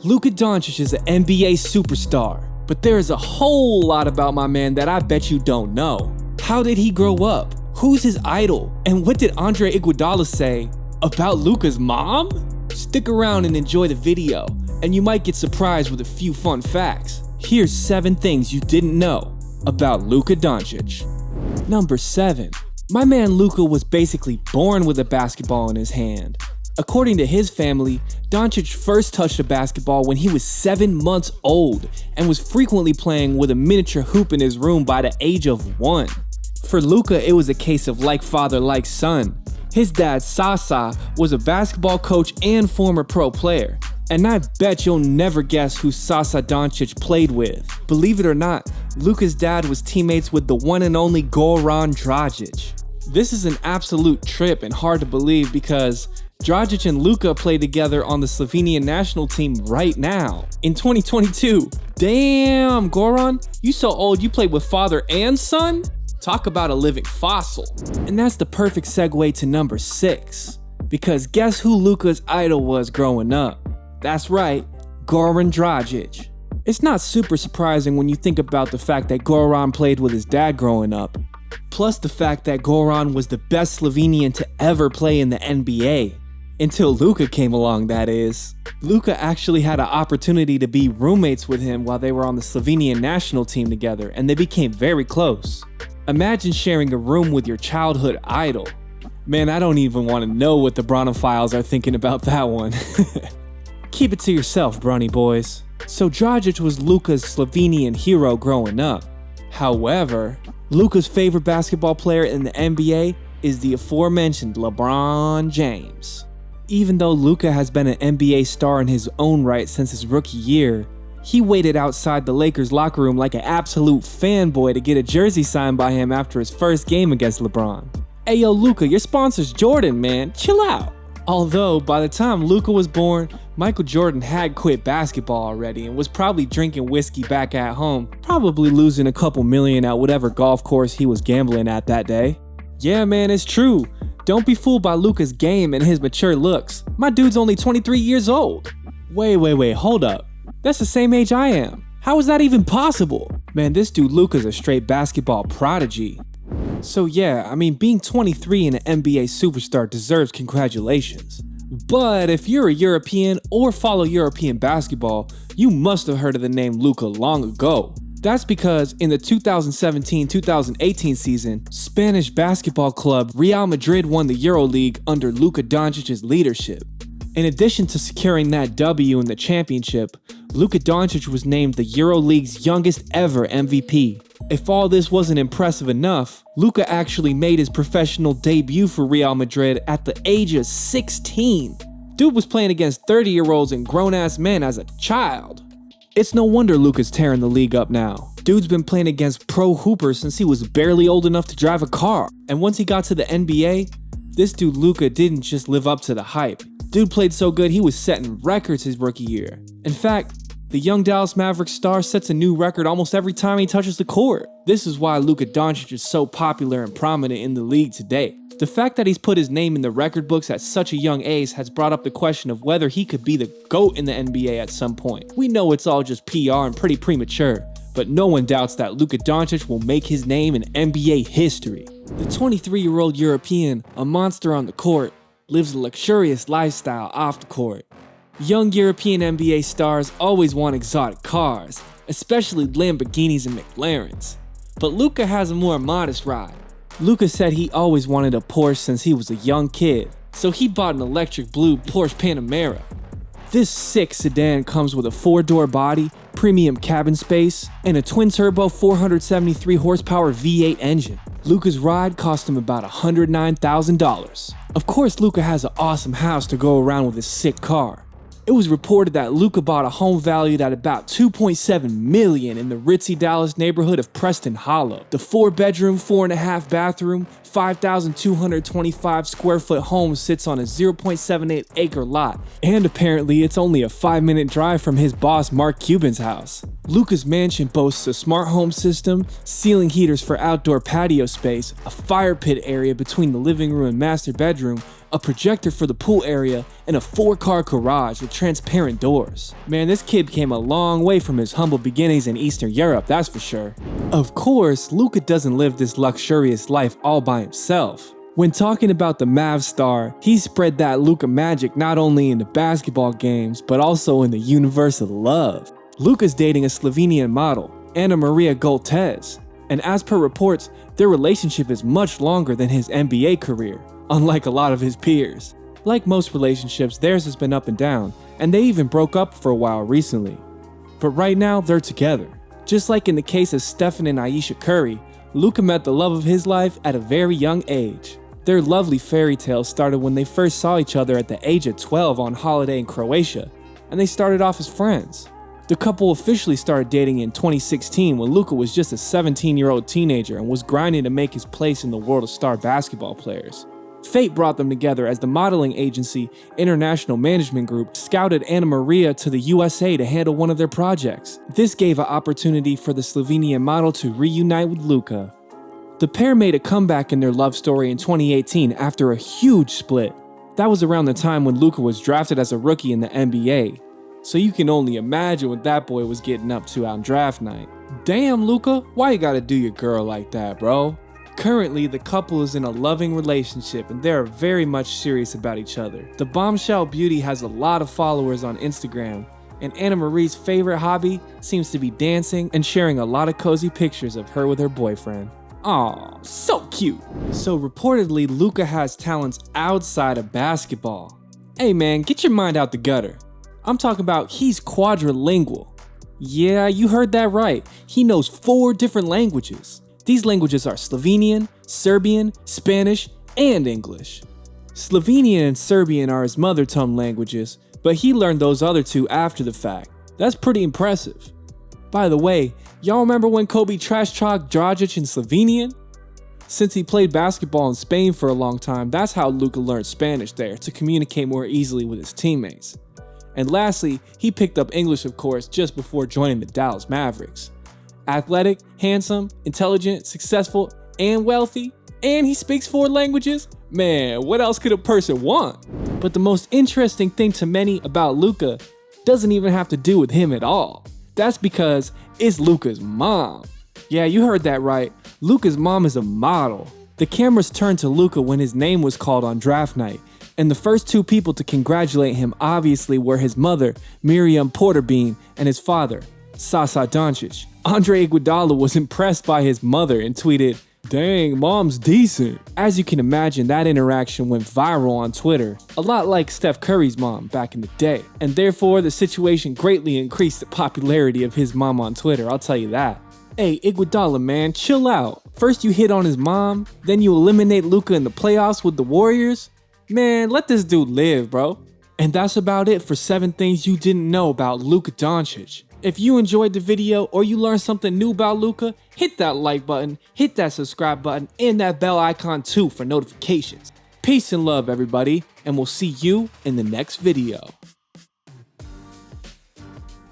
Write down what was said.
Luka Doncic is an NBA superstar, but there is a whole lot about my man that I bet you don't know. How did he grow up? Who's his idol? And what did Andre Iguodala say about Luka's mom? Stick around and enjoy the video, and you might get surprised with a few fun facts. Here's 7 things you didn't know about Luka Doncic. Number 7. My man Luka was basically born with a basketball in his hand. According to his family, Doncic first touched a basketball when he was 7 months old and was frequently playing with a miniature hoop in his room by the age of 1. For Luka, it was a case of like father, like son. His dad, Sasa, was a basketball coach and former pro player. And I bet you'll never guess who Sasa Doncic played with. Believe it or not, Luka's dad was teammates with the one and only Goran Dragic. This is an absolute trip and hard to believe because Dragic and Luka play together on the Slovenian national team right now, in 2022. Damn, Goran, you so old you played with father and son? Talk about a living fossil. And that's the perfect segue to number 6, because guess who Luka's idol was growing up? That's right, Goran Dragic. It's not super surprising when you think about the fact that Goran played with his dad growing up, plus the fact that Goran was the best Slovenian to ever play in the NBA. Until Luka came along, that is. Luka actually had an opportunity to be roommates with him while they were on the Slovenian national team together, and they became very close. Imagine sharing a room with your childhood idol. Man, I don't even want to know what the Bronophiles are thinking about that one. Keep it to yourself, Bronny boys. So Dragic was Luka's Slovenian hero growing up. However, Luka's favorite basketball player in the NBA is the aforementioned LeBron James. Even though Luka has been an NBA star in his own right since his rookie year, he waited outside the Lakers locker room like an absolute fanboy to get a jersey signed by him after his first game against LeBron. Hey yo Luka, your sponsor's Jordan, man, chill out. Although, by the time Luka was born, Michael Jordan had quit basketball already and was probably drinking whiskey back at home, probably losing a couple million at whatever golf course he was gambling at that day. Yeah man, it's true. Don't be fooled by Luka's game and his mature looks. My dude's only 23 years old. Wait, hold up. That's the same age I am. How is that even possible? Man, this dude Luka's a straight basketball prodigy. So yeah, I mean, being 23 and an NBA superstar deserves congratulations. But if you're a European or follow European basketball, you must have heard of the name Luka long ago. That's because in the 2017-2018 season, Spanish basketball club Real Madrid won the EuroLeague under Luka Doncic's leadership. In addition to securing that W in the championship, Luka Doncic was named the EuroLeague's youngest ever MVP. If all this wasn't impressive enough, Luka actually made his professional debut for Real Madrid at the age of 16. Dude was playing against 30-year-olds and grown-ass men as a child. It's no wonder Luka's tearing the league up now. Dude's been playing against pro hoopers since he was barely old enough to drive a car. And once he got to the NBA, this dude Luka didn't just live up to the hype. Dude played so good he was setting records his rookie year. In fact, the young Dallas Mavericks star sets a new record almost every time he touches the court. This is why Luka Doncic is so popular and prominent in the league today. The fact that he's put his name in the record books at such a young age has brought up the question of whether he could be the GOAT in the NBA at some point. We know it's all just PR and pretty premature, but no one doubts that Luka Doncic will make his name in NBA history. The 23-year-old European, a monster on the court, lives a luxurious lifestyle off the court. Young European NBA stars always want exotic cars, especially Lamborghinis and McLarens. But Luka has a more modest ride. Luka said he always wanted a Porsche since he was a young kid, so he bought an electric blue Porsche Panamera. This sick sedan comes with a 4-door body, premium cabin space, and a twin-turbo 473 horsepower V8 engine. Luka's ride cost him about $109,000. Of course, Luka has an awesome house to go around with his sick car. It was reported that Luka bought a home valued at about $2.7 million in the ritzy Dallas neighborhood of Preston Hollow. The 4-bedroom, 4.5 bathroom, 5,225 square foot home sits on a 0.78 acre lot, and apparently it's only a 5-minute drive from his boss Mark Cuban's house. Luka's mansion boasts a smart home system, ceiling heaters for outdoor patio space, a fire pit area between the living room and master bedroom, a projector for the pool area, and a 4-car garage with transparent doors. Man, this kid came a long way from his humble beginnings in Eastern Europe, that's for sure. Of course, Luka doesn't live this luxurious life all by himself. When talking about the Mavs star, he spread that Luka magic not only in the basketball games, but also in the universe of love. Luka's dating a Slovenian model, Ana Maria Goltez, and as per reports, their relationship is much longer than his NBA career, unlike a lot of his peers. Like most relationships, theirs has been up and down, and they even broke up for a while recently. But right now, they're together. Just like in the case of Stephen and Ayesha Curry, Luka met the love of his life at a very young age. Their lovely fairy tale started when they first saw each other at the age of 12 on holiday in Croatia, and they started off as friends. The couple officially started dating in 2016 when Luka was just a 17-year-old teenager and was grinding to make his place in the world of star basketball players. Fate brought them together as the modeling agency International Management Group scouted Ana Maria to the USA to handle one of their projects. This gave an opportunity for the Slovenian model to reunite with Luka. The pair made a comeback in their love story in 2018 after a huge split. That was around the time when Luka was drafted as a rookie in the NBA. So you can only imagine what that boy was getting up to on draft night. Damn, Luka, why you gotta do your girl like that, bro? Currently, the couple is in a loving relationship and they are very much serious about each other. The bombshell beauty has a lot of followers on Instagram, and Ana Marie's favorite hobby seems to be dancing and sharing a lot of cozy pictures of her with her boyfriend. Aw, so cute. So reportedly, Luka has talents outside of basketball. Hey man, get your mind out the gutter. I'm talking about he's quadrilingual. Yeah, you heard that right. He knows 4 different languages. These languages are Slovenian, Serbian, Spanish, and English. Slovenian and Serbian are his mother tongue languages, but he learned those other 2 after the fact. That's pretty impressive. By the way, y'all remember when Kobe trash-talked Dragic in Slovenian? Since he played basketball in Spain for a long time, that's how Luka learned Spanish there to communicate more easily with his teammates. And lastly, he picked up English of course just before joining the Dallas Mavericks. Athletic, handsome, intelligent, successful, and wealthy, and he speaks 4 languages? Man, what else could a person want? But the most interesting thing to many about Luka doesn't even have to do with him at all. That's because it's Luka's mom. Yeah, you heard that right. Luka's mom is a model. The cameras turned to Luka when his name was called on draft night, and the first 2 people to congratulate him obviously were his mother, Miriam Porterbean, and his father, Sasa Doncic. Andre Iguodala was impressed by his mother and tweeted, "Dang, mom's decent." As you can imagine, that interaction went viral on Twitter, a lot like Steph Curry's mom back in the day. And therefore, the situation greatly increased the popularity of his mom on Twitter, I'll tell you that. Hey, Iguodala, man, chill out. First you hit on his mom, then you eliminate Luka in the playoffs with the Warriors. Man, let this dude live, bro. And that's about it for 7 things you didn't know about Luka Doncic. If you enjoyed the video or you learned something new about Luka, hit that like button, hit that subscribe button, and that bell icon too for notifications. Peace and love, everybody, and we'll see you in the next video.